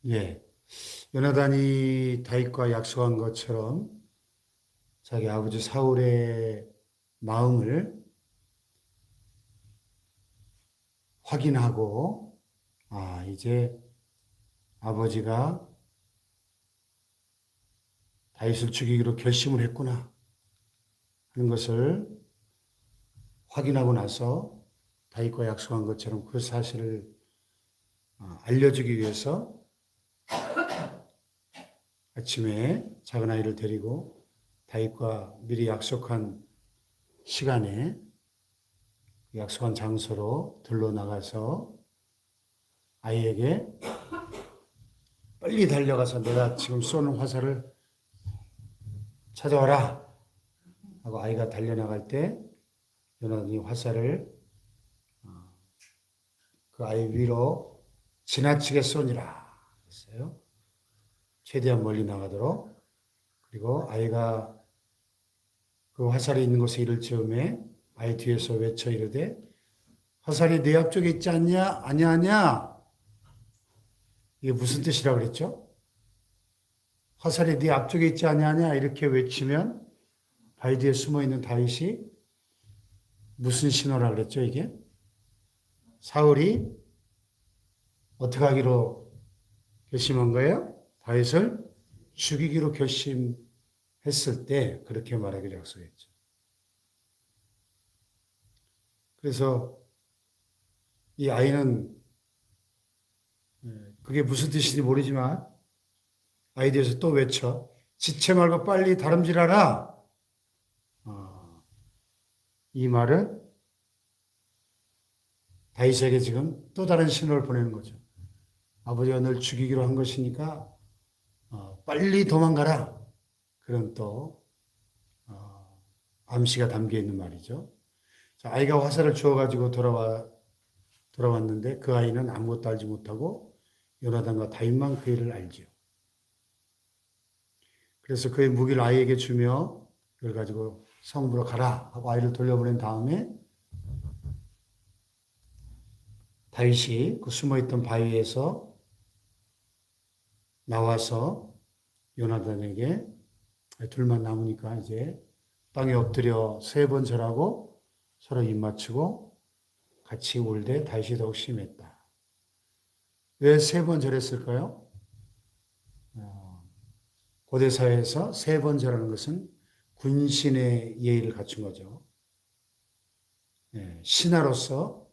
예. 요나단이 다윗과 약속한 것처럼 자기 아버지 사울의 마음을 확인하고, 이제 아버지가 다윗을 죽이기로 결심을 했구나 하는 것을 확인하고 나서 다윗과 약속한 것처럼 그 사실을 알려주기 위해서 아침에 작은 아이를 데리고 다윗과 미리 약속한 시간에 약속한 장소로 들러 나가서 아이에게 빨리 달려가서 내가 지금 쏘는 화살을 찾아와라 하고 아이가 달려나갈 때 요나단이 화살을 그 아이 위로 지나치게 쏘니라 했어요. 최대한 멀리 나가도록. 그리고 아이가 그 화살이 있는 곳에 이를 즈음에 아이 뒤에서 외쳐 이르되 화살이 네 앞쪽에 있지 않냐? 아냐 아냐? 이게 무슨 뜻이라고 그랬죠? 화살이 네 앞쪽에 있지 않냐 아냐? 이렇게 외치면 바위 뒤에 숨어 있는 다윗이 무슨 신호라 그랬죠, 이게? 사울이 어떻게 하기로 결심한 거예요? 다윗을 죽이기로 결심했을 때 그렇게 말하기로 약속했죠. 그래서 이 아이는 그게 무슨 뜻인지 모르지만 아이 뒤에서 또 외쳐 지체 말고 빨리 다름질하라. 이 말은 다윗에게 지금 또 다른 신호를 보내는 거죠. 아버지가 널 죽이기로 한 것이니까 빨리 도망가라. 그런 또 암시가 담겨 있는 말이죠. 자, 아이가 화살을 주워가지고 돌아왔는데 그 아이는 아무것도 알지 못하고 요나단과 다윗만 그 일을 알지요. 그래서 그의 무기를 아이에게 주며 그걸 가지고 성부로 가라 하고 아이를 돌려보낸 다음에 다윗이 그 숨어있던 바위에서 나와서 요나단에게 둘만 남으니까 이제 땅에 엎드려 3번 절하고 서로 입맞추고 같이 울되 다윗이 더욱 심했다. 왜 3번 절했을까요? 고대 사회에서 3번 절하는 것은 군신의 예의를 갖춘 거죠. 신하로서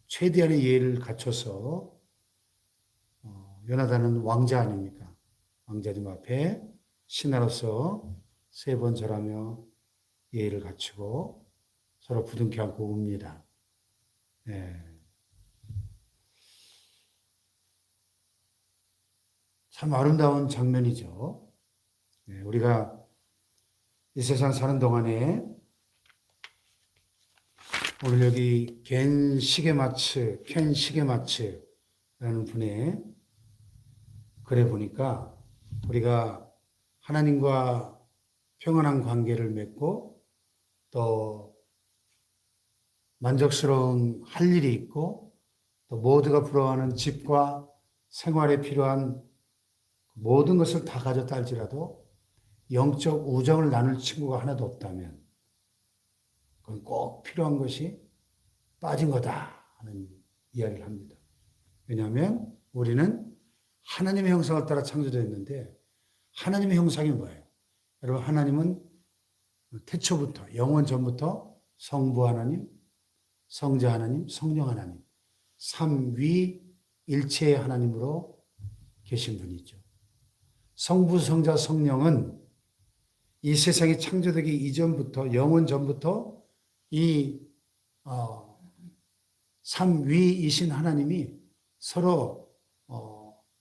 최대한의 예의를 갖춰서 요나단은 왕자 아닙니까? 왕자님 앞에 신하로서 3번 절하며 예의를 갖추고 서로 부둥켜 안고 웁니다. 참 아름다운 장면이죠. 우리가 이 세상 사는 동안에 오늘 여기 켄 시게마츠라는 분의 글에 보니까 우리가 하나님과 평안한 관계를 맺고 또 만족스러운 할 일이 있고 또 모두가 부러워하는 집과 생활에 필요한 모든 것을 다 가졌다 할지라도 영적 우정을 나눌 친구가 하나도 없다면 그건 꼭 필요한 것이 빠진 거다 하는 이야기를 합니다. 왜냐하면 우리는 하나님의 형상을 따라 창조되었는데 하나님의 형상이 뭐예요? 여러분 하나님은 태초부터 영원 전부터 성부 하나님, 성자 하나님, 성령 하나님 삼위일체의 하나님으로 계신 분이죠. 성부, 성자, 성령은 이 세상이 창조되기 이전부터 영원 전부터 이 삼위이신 하나님이 서로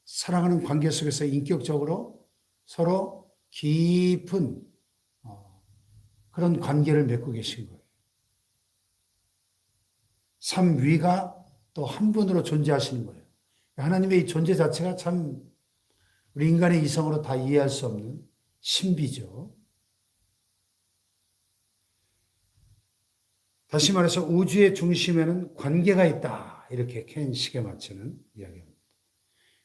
사랑하는 관계 속에서 인격적으로 서로 깊은 그런 관계를 맺고 계신 거예요. 삼위가 또 한 분으로 존재하시는 거예요. 하나님의 이 존재 자체가 참 우리 인간의 이성으로 다 이해할 수 없는 신비죠. 다시 말해서 우주의 중심에는 관계가 있다. 이렇게 켄 시게마츠는 이야기합니다.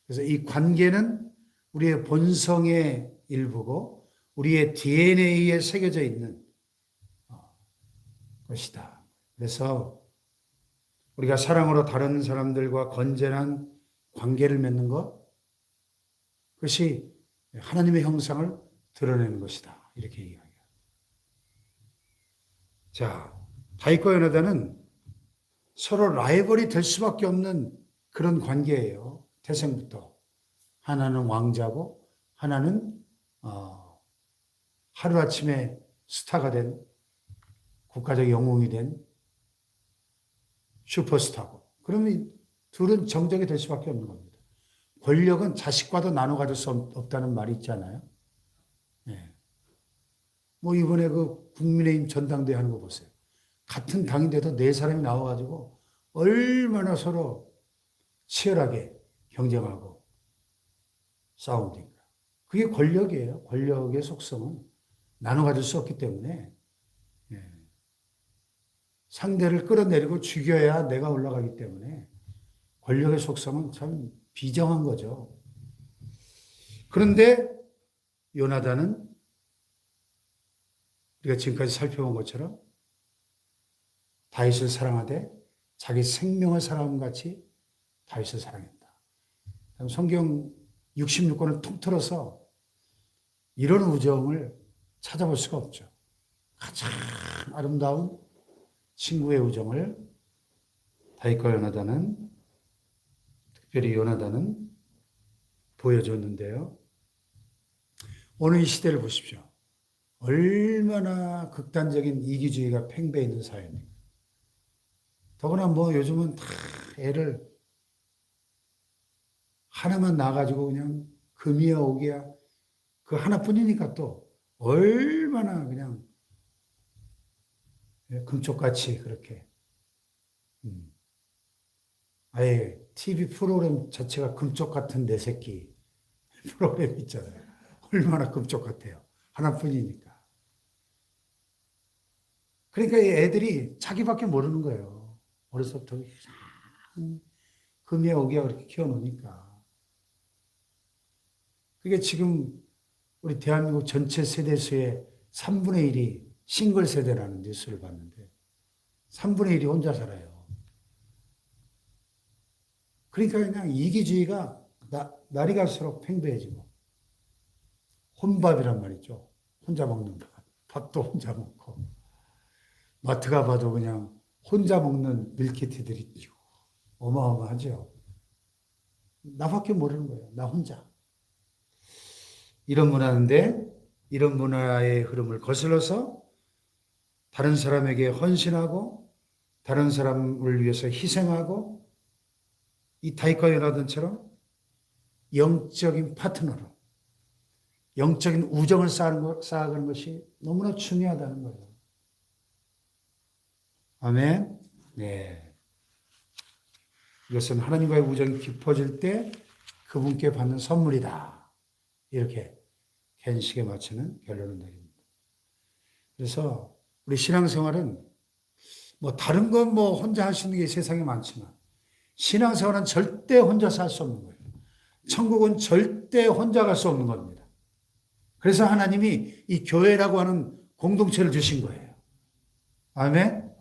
그래서 이 관계는 우리의 본성의 일부고 우리의 DNA에 새겨져 있는 것이다. 그래서 우리가 사랑으로 다른 사람들과 건전한 관계를 맺는 것, 그것이 하나님의 형상을 드러내는 것이다. 이렇게 이야기해요. 자, 다윗과 요나단은 서로 라이벌이 될 수밖에 없는 그런 관계예요. 태생부터. 하나는 왕자고 하나는 하루아침에 스타가 된 국가적 영웅이 된 슈퍼스타고. 그러면 둘은 정적이 될 수밖에 없는 겁니다. 권력은 자식과도 나눠 가질 수 없다는 말이 있잖아요. 네. 뭐 이번에 그 국민의힘 전당대회 하는 거 보세요. 같은 당인데도 네 사람이 나와가지고 얼마나 서로 치열하게 경쟁하고 싸웁니까? 그게 권력이에요. 권력의 속성은 나눠 가질 수 없기 때문에 상대를 끌어내리고 죽여야 내가 올라가기 때문에 권력의 속성은 참 비정한 거죠. 그런데 요나단은 우리가 지금까지 살펴본 것처럼 다윗을 사랑하되 자기 생명을 사랑함 같이 다윗을 사랑했다. 성경 66권을 통틀어서 이런 우정을 찾아볼 수가 없죠. 가장 아름다운 친구의 우정을 다윗과 요나단은, 특별히 요나단은 보여줬는데요. 오늘 이 시대를 보십시오. 얼마나 극단적인 이기주의가 팽배해 있는 사회입니까? 더구나 뭐 요즘은 다 애를 하나만 낳아가지고 그냥 금이야 오기야 그 하나뿐이니까 또 얼마나 그냥 금쪽같이 그렇게 아예 TV 프로그램 자체가 금쪽 같은 내 새끼 프로그램 있잖아요. 얼마나 금쪽 같아요. 하나뿐이니까. 그러니까 이 애들이 자기밖에 모르는 거예요. 어려서부터 금이야 오기야 그렇게 키워놓으니까. 그게 지금 우리 대한민국 전체 세대수의 3분의 1이 싱글 세대라는 뉴스를 봤는데 3분의 1이 혼자 살아요. 그러니까 그냥 이기주의가 날이 갈수록 팽배해지고 혼밥이란 말이죠. 혼자 먹는 밥. 밥도 혼자 먹고 마트 가봐도 그냥 혼자 먹는 밀키트들이 어마어마하죠. 나밖에 모르는 거예요. 나 혼자. 이런 문화인데 이런 문화의 흐름을 거슬러서 다른 사람에게 헌신하고 다른 사람을 위해서 희생하고 이 다윗과 요나단처럼 영적인 파트너로 영적인 우정을 쌓아가는 것이 너무나 중요하다는 거예요. 아멘. 네. 이것은 하나님과의 우정이 깊어질 때 그분께 받는 선물이다. 이렇게 견식에 맞추는 결론을 내립니다. 그래서 우리 신앙생활은 뭐 다른 건 뭐 혼자 할 수 있는 게 세상에 많지만 신앙생활은 절대 혼자서 할 수 없는 거예요. 천국은 절대 혼자 갈 수 없는 겁니다. 그래서 하나님이 이 교회라고 하는 공동체를 주신 거예요. 아멘?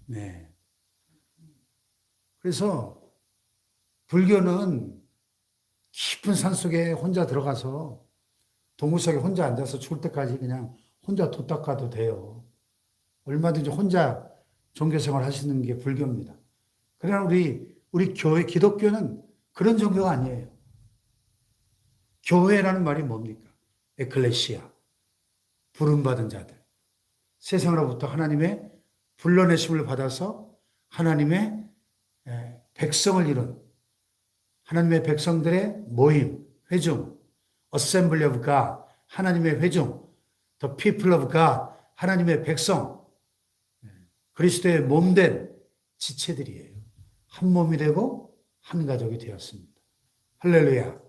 네. 그래서 불교는 깊은 산속에 혼자 들어가서 동굴 속에 혼자 앉아서 죽을 때까지 그냥 혼자 돛 닦아도 돼요. 얼마든지 혼자 종교생활 하시는 게 불교입니다. 그러나 우리 교회, 기독교는 그런 종교가 아니에요. 교회라는 말이 뭡니까? 에클레시아, 부름받은 자들. 세상으로부터 하나님의 불러내심을 받아서 하나님의 백성을 이룬 하나님의 백성들의 모임, 회중, Assembly of God, 하나님의 회중, The people of God, 하나님의 백성, 그리스도의 몸된 지체들이에요. 한 몸이 되고 한 가족이 되었습니다. 할렐루야.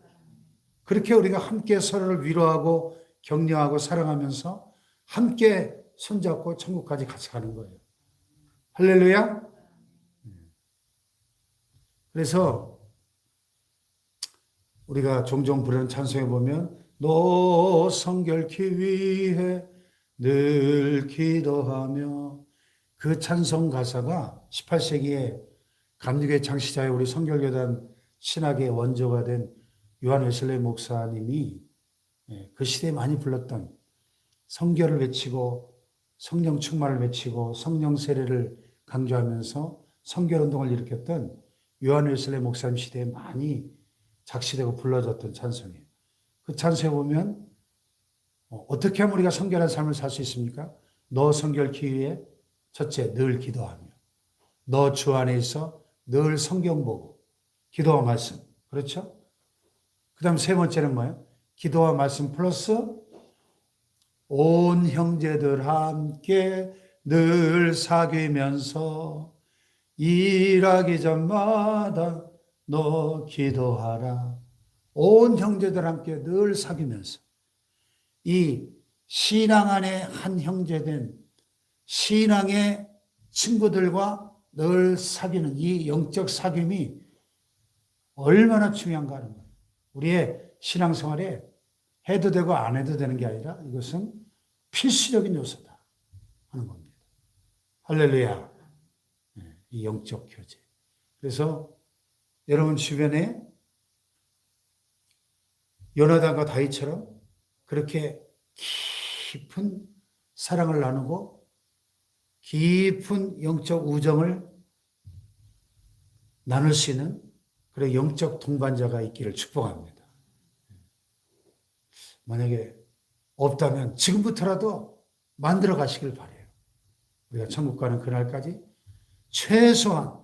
그렇게 우리가 함께 서로를 위로하고 격려하고 사랑하면서 함께 손잡고 천국까지 같이 가는 거예요. 할렐루야. 그래서 우리가 종종 부르는 찬송에 보면 너 성결케 위해 늘 기도하며 그 찬송 가사가 18세기에 감리교회 창시자의 우리 성결교단 신학의 원조가 된 요한 웨슬레이 목사님이 그 시대에 많이 불렀던 성결을 외치고 성령 충만을 외치고 성령 세례를 강조하면서 성결 운동을 일으켰던 요한 웨슬레이 목사님 시대에 많이 작시되고 불러졌던 찬송이에요. 그 찬송에 보면 어떻게 하면 우리가 성결한 삶을 살 수 있습니까? 너 성결케 위해 첫째 늘 기도하며 너 주 안에 있어 늘 성경 보고 기도와 말씀. 그렇죠? 그 다음 세 번째는 뭐예요? 기도와 말씀 플러스 온 형제들 함께 늘 사귀면서 일하기 전마다 너 기도하라. 온 형제들 함께 늘 사귀면서 이 신앙 안에 한 형제된 신앙의 친구들과 늘 사귀는 이 영적 사귐이 얼마나 중요한가 하는 거예요. 우리의 신앙생활에 해도 되고 안 해도 되는 게 아니라 이것은 필수적인 요소다 하는 겁니다. 할렐루야. 이 영적 교제. 그래서 여러분 주변에 요나단과 다윗처럼 그렇게 깊은 사랑을 나누고 깊은 영적 우정을 나눌 수 있는 그런 영적 동반자가 있기를 축복합니다. 만약에 없다면 지금부터라도 만들어 가시길 바라요. 우리가 천국 가는 그날까지 최소한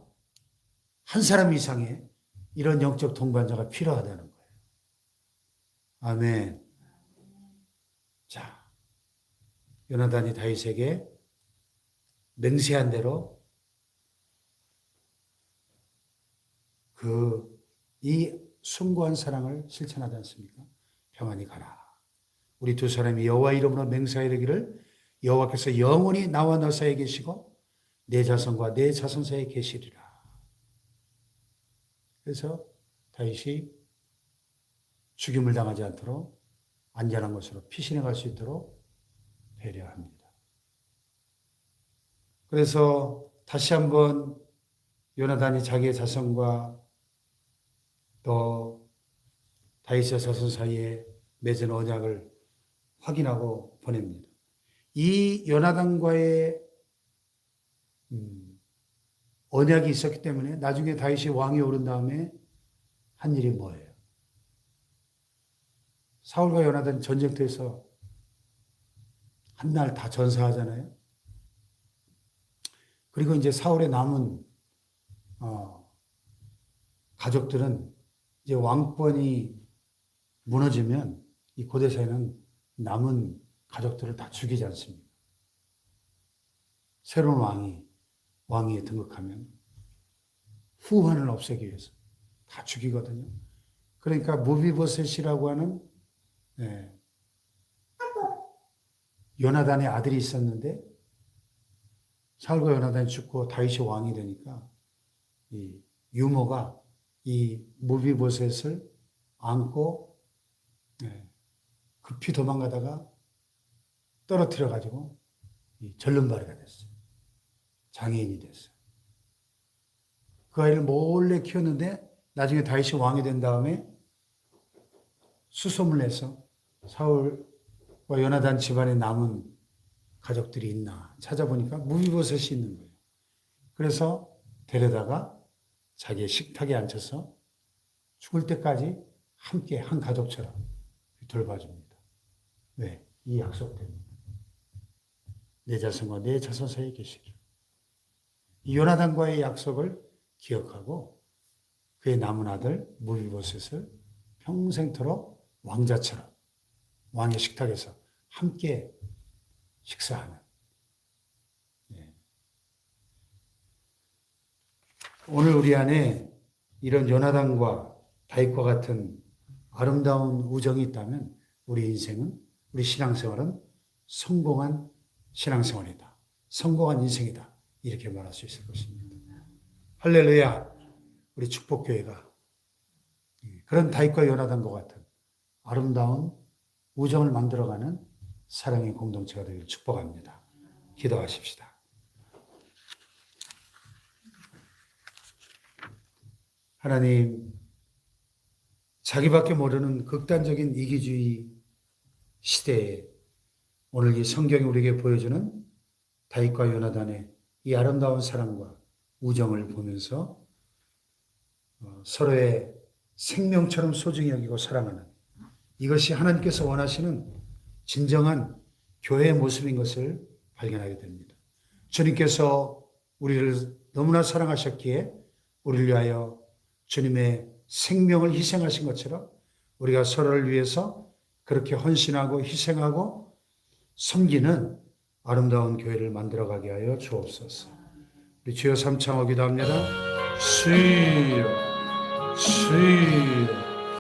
한 사람 이상의 이런 영적 동반자가 필요하다는 거예요. 아멘. 자, 요나단이 다윗에게 맹세한 대로 이 숭고한 사랑을 실천하지 않습니까? 평안히 가라. 우리 두 사람이 여호와 이름으로 맹세하여 이르기를 여호와께서 영원히 나와 너 사이에 계시고 내 자손과 내 자손 사이에 계시리라. 그래서 다윗이 죽임을 당하지 않도록 안전한 곳으로 피신해 갈 수 있도록 배려합니다. 그래서 다시 한번 요나단이 자기의 자손과 또 다윗의 자손 사이에 맺은 언약을 확인하고 보냅니다. 이 요나단과의 언약이 있었기 때문에 나중에 다윗이 왕이 오른 다음에 한 일이 뭐예요? 사울과 요나단 전쟁터에서 한 날 다 전사하잖아요. 그리고 이제 사울의 남은 가족들은 이제 왕권이 무너지면 이 고대사회는 남은 가족들을 다 죽이지 않습니다. 새로운 왕위에 등극하면 후환을 없애기 위해서 다 죽이거든요. 그러니까 무비보셋이라고 하는 요나단의 아들이 있었는데 사울과 요나단이 죽고 다윗이 왕이 되니까 이 유모가 이 무비보셋을 안고 급히 도망가다가 떨어뜨려 가지고 절름발이가 됐어요. 장애인이 됐어요. 그 아이를 몰래 키웠는데 나중에 다윗이 왕이 된 다음에 수소문을 내서 사울과 요나단 집안에 남은 가족들이 있나 찾아보니까 무비보셋이 있는 거예요. 그래서 데려다가 자기의 식탁에 앉혀서 죽을 때까지 함께 한 가족처럼 돌봐줍니다. 왜? 이 약속 때문에. 내 자손과 내 자손 사이에 계시리라. 이 요나단과의 약속을 기억하고 그의 남은 아들 무비보셋을 평생토록 왕자처럼 왕의 식탁에서 함께 식사하는. 오늘 우리 안에 이런 요나단과 다윗과 같은 아름다운 우정이 있다면 우리 인생은, 우리 신앙생활은 성공한 신앙생활이다. 성공한 인생이다. 이렇게 말할 수 있을 것입니다. 할렐루야. 우리 축복교회가 그런 다윗과 요나단과 같은 아름다운 우정을 만들어가는 사랑의 공동체가 되기를 축복합니다. 기도하십시다. 하나님, 자기밖에 모르는 극단적인 이기주의 시대에 오늘 이 성경이 우리에게 보여주는 다윗과 요나단의 이 아름다운 사랑과 우정을 보면서 서로의 생명처럼 소중히 여기고 사랑하는 이것이 하나님께서 원하시는 진정한 교회의 모습인 것을 발견하게 됩니다. 주님께서 우리를 너무나 사랑하셨기에 우리를 위하여 주님의 생명을 희생하신 것처럼 우리가 서로를 위해서 그렇게 헌신하고 희생하고 섬기는 아름다운 교회를 만들어가게 하여 주옵소서. 우리 주여 삼창하기도 합니다. 주여, 주여.